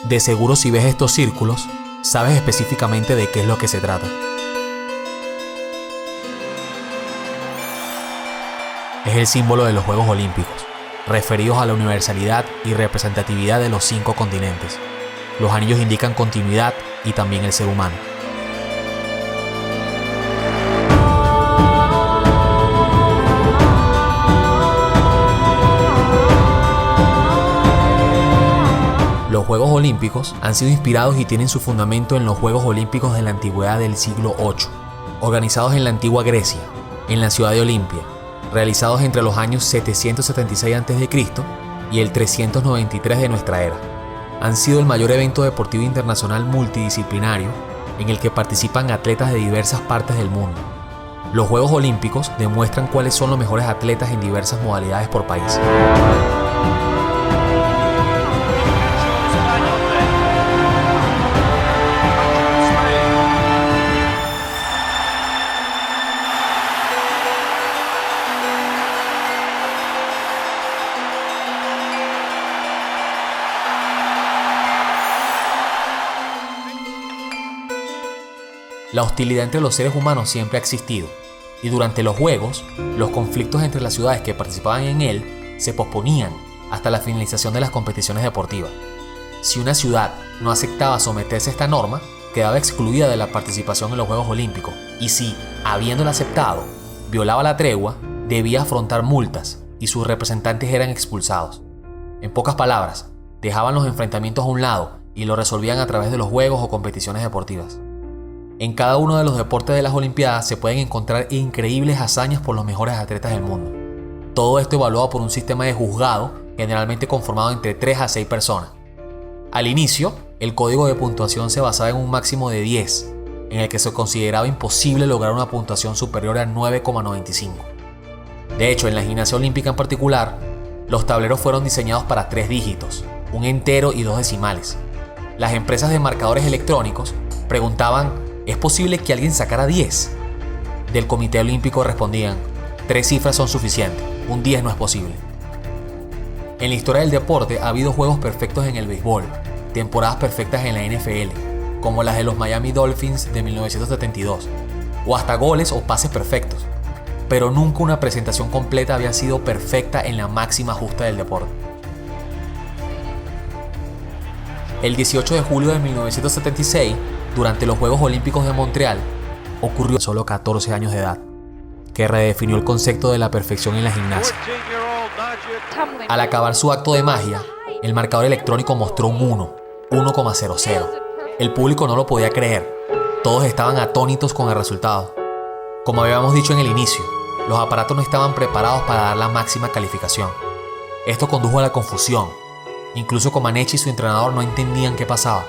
De seguro si ves estos círculos, sabes específicamente de qué es lo que se trata. Es el símbolo de los Juegos Olímpicos, referidos a la universalidad y representatividad de los 5 continentes. Los anillos indican continuidad y también el ser humano. Los Juegos Olímpicos han sido inspirados y tienen su fundamento en los Juegos Olímpicos de la antigüedad del siglo VIII, organizados en la antigua Grecia, en la ciudad de Olimpia, realizados entre los años 776 a.C. y el 393 de nuestra era. Han sido el mayor evento deportivo internacional multidisciplinario en el que participan atletas de diversas partes del mundo. Los Juegos Olímpicos demuestran cuáles son los mejores atletas en diversas modalidades por país. La hostilidad entre los seres humanos siempre ha existido, y durante los Juegos, los conflictos entre las ciudades que participaban en él se posponían hasta la finalización de las competiciones deportivas. Si una ciudad no aceptaba someterse a esta norma, quedaba excluida de la participación en los Juegos Olímpicos, y si, habiéndola aceptado, violaba la tregua, debía afrontar multas y sus representantes eran expulsados. En pocas palabras, dejaban los enfrentamientos a un lado y lo resolvían a través de los juegos o competiciones deportivas. En cada uno de los deportes de las Olimpiadas se pueden encontrar increíbles hazañas por los mejores atletas del mundo. Todo esto evaluado por un sistema de juzgado generalmente conformado entre 3 a 6 personas. Al inicio, el código de puntuación se basaba en un máximo de 10, en el que se consideraba imposible lograr una puntuación superior a 9,95. De hecho, en la gimnasia olímpica en particular, los tableros fueron diseñados para 3 dígitos, un entero y 2 decimales. Las empresas de marcadores electrónicos preguntaban: ¿es posible que alguien sacara 10? Del Comité Olímpico respondían: 3 cifras son suficientes, un 10 no es posible. En la historia del deporte ha habido juegos perfectos en el béisbol, temporadas perfectas en la NFL, como las de los Miami Dolphins de 1972, o hasta goles o pases perfectos, pero nunca una presentación completa había sido perfecta en la máxima justa del deporte. El 18 de julio de 1976, durante los Juegos Olímpicos de Montreal, ocurrió a solo 14 años de edad, que redefinió el concepto de la perfección en la gimnasia. Al acabar su acto de magia, el marcador electrónico mostró un 1,00. El público no lo podía creer, todos estaban atónitos con el resultado. Como habíamos dicho en el inicio, los aparatos no estaban preparados para dar la máxima calificación. Esto condujo a la confusión. Incluso Comaneci y su entrenador no entendían qué pasaba,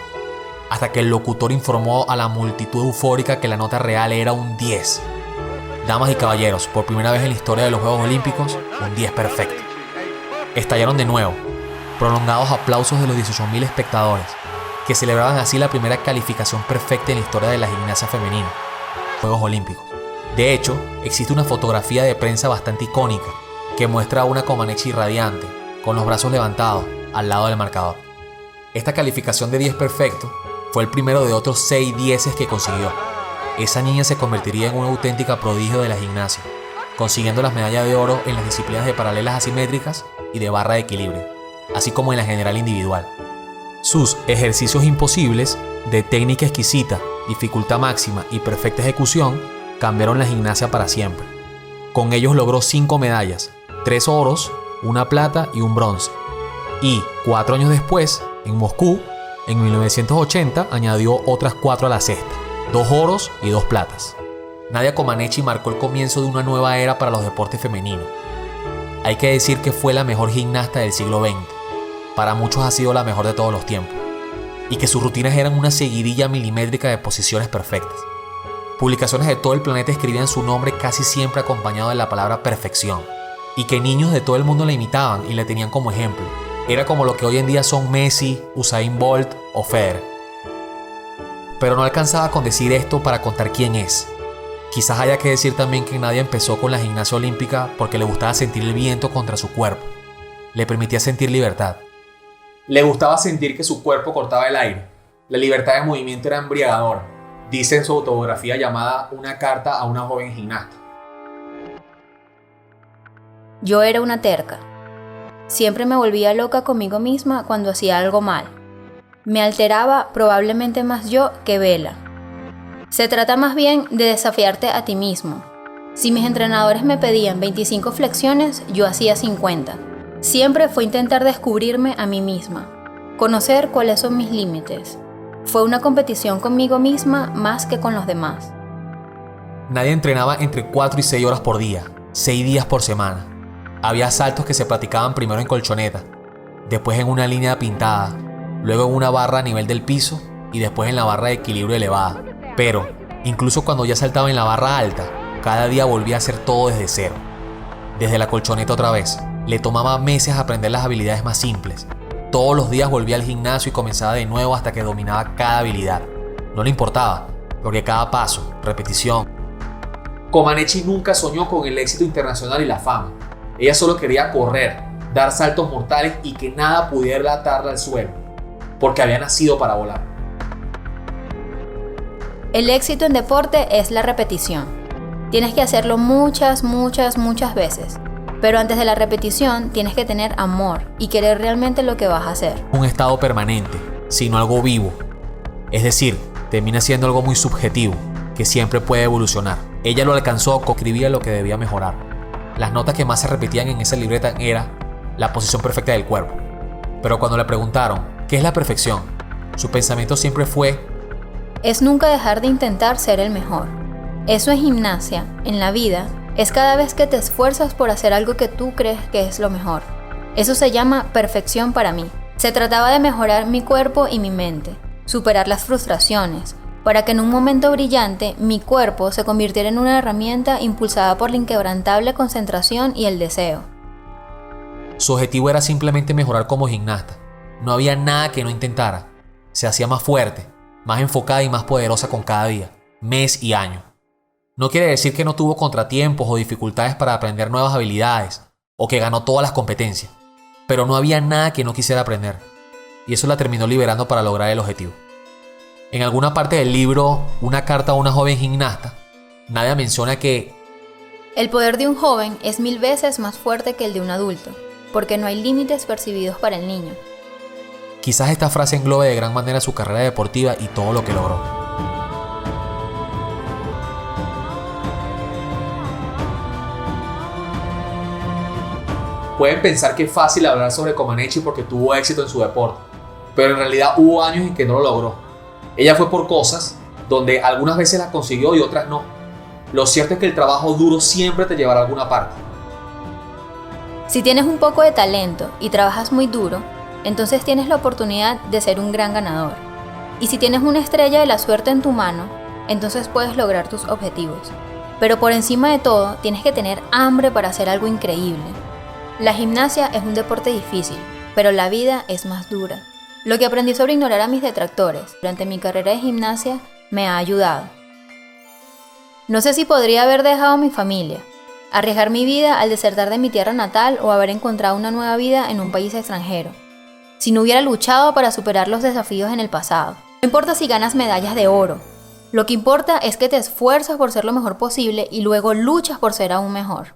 hasta que el locutor informó a la multitud eufórica que la nota real era un 10. Damas y caballeros, por primera vez en la historia de los Juegos Olímpicos, un 10 perfecto. Estallaron de nuevo, prolongados aplausos de los 18.000 espectadores, que celebraban así la primera calificación perfecta en la historia de la gimnasia femenina, Juegos Olímpicos. De hecho, existe una fotografía de prensa bastante icónica, que muestra a una Comaneci radiante, con los brazos levantados, al lado del marcador. Esta calificación de 10 perfecto fue el primero de otros 6 dieces que consiguió. Esa niña se convertiría en una auténtica prodigio de la gimnasia, consiguiendo las medallas de oro en las disciplinas de paralelas asimétricas y de barra de equilibrio, así como en la general individual. Sus ejercicios imposibles, de técnica exquisita, dificultad máxima y perfecta ejecución, cambiaron la gimnasia para siempre. Con ellos logró 5 medallas, 3 oros, 1 plata y 1 bronce. Y 4 años después, en Moscú, en 1980, añadió otras 4 a la cesta, 2 oros y 2 platas. Nadia Comaneci marcó el comienzo de una nueva era para los deportes femeninos. Hay que decir que fue la mejor gimnasta del siglo XX. Para muchos ha sido la mejor de todos los tiempos. Y que sus rutinas eran una seguidilla milimétrica de posiciones perfectas. Publicaciones de todo el planeta escribían su nombre casi siempre acompañado de la palabra perfección. Y que niños de todo el mundo la imitaban y la tenían como ejemplo. Era como lo que hoy en día son Messi, Usain Bolt o Federer. Pero no alcanzaba con decir esto para contar quién es. Quizás haya que decir también que Nadia empezó con la gimnasia olímpica porque le gustaba sentir el viento contra su cuerpo. Le permitía sentir libertad. Le gustaba sentir que su cuerpo cortaba el aire. La libertad de movimiento era embriagadora, dice en su autobiografía llamada Una carta a una joven gimnasta. Yo era una terca. Siempre me volvía loca conmigo misma cuando hacía algo mal. Me alteraba probablemente más yo que Vela. Se trata más bien de desafiarte a ti mismo. Si mis entrenadores me pedían 25 flexiones, yo hacía 50. Siempre fue intentar descubrirme a mí misma, conocer cuáles son mis límites. Fue una competición conmigo misma más que con los demás. Nadie entrenaba entre 4 y 6 horas por día, 6 días por semana. Había saltos que se practicaban primero en colchoneta, después en una línea pintada, luego en una barra a nivel del piso y después en la barra de equilibrio elevada. Pero, incluso cuando ya saltaba en la barra alta, cada día volvía a hacer todo desde cero. Desde la colchoneta otra vez. Le tomaba meses aprender las habilidades más simples. Todos los días volvía al gimnasio y comenzaba de nuevo hasta que dominaba cada habilidad. No le importaba, porque cada paso, repetición. Comaneci nunca soñó con el éxito internacional y la fama. Ella solo quería correr, dar saltos mortales y que nada pudiera atarla al suelo, porque había nacido para volar. El éxito en deporte es la repetición. Tienes que hacerlo muchas veces. Pero antes de la repetición tienes que tener amor y querer realmente lo que vas a hacer. Un estado permanente, sino algo vivo. Es decir, termina siendo algo muy subjetivo, que siempre puede evolucionar. Ella lo alcanzó, escribía lo que debía mejorar. Las notas que más se repetían en esa libreta era la posición perfecta del cuerpo. Pero cuando le preguntaron, ¿qué es la perfección?, su pensamiento siempre fue: es nunca dejar de intentar ser el mejor. Eso es gimnasia, en la vida. Es cada vez que te esfuerzas por hacer algo que tú crees que es lo mejor. Eso se llama perfección para mí. Se trataba de mejorar mi cuerpo y mi mente, superar las frustraciones, para que en un momento brillante mi cuerpo se convirtiera en una herramienta impulsada por la inquebrantable concentración y el deseo. Su objetivo era simplemente mejorar como gimnasta. No había nada que no intentara. Se hacía más fuerte, más enfocada y más poderosa con cada día, mes y año. No quiere decir que no tuvo contratiempos o dificultades para aprender nuevas habilidades, o que ganó todas las competencias, pero no había nada que no quisiera aprender, y eso la terminó liberando para lograr el objetivo. En alguna parte del libro, Una carta a una joven gimnasta, Nadia menciona que el poder de un joven es 1000 veces más fuerte que el de un adulto, porque no hay límites percibidos para el niño. Quizás esta frase englobe de gran manera su carrera deportiva y todo lo que logró. Pueden pensar que es fácil hablar sobre Comaneci porque tuvo éxito en su deporte, pero en realidad hubo años en que no lo logró. Ella fue por cosas donde algunas veces las consiguió y otras no. Lo cierto es que el trabajo duro siempre te llevará a alguna parte. Si tienes un poco de talento y trabajas muy duro, entonces tienes la oportunidad de ser un gran ganador. Y si tienes una estrella de la suerte en tu mano, entonces puedes lograr tus objetivos. Pero por encima de todo, tienes que tener hambre para hacer algo increíble. La gimnasia es un deporte difícil, pero la vida es más dura. Lo que aprendí sobre ignorar a mis detractores durante mi carrera de gimnasia me ha ayudado. No sé si podría haber dejado a mi familia, arriesgar mi vida al desertar de mi tierra natal o haber encontrado una nueva vida en un país extranjero, si no hubiera luchado para superar los desafíos en el pasado. No importa si ganas medallas de oro, lo que importa es que te esfuerzas por ser lo mejor posible y luego luchas por ser aún mejor.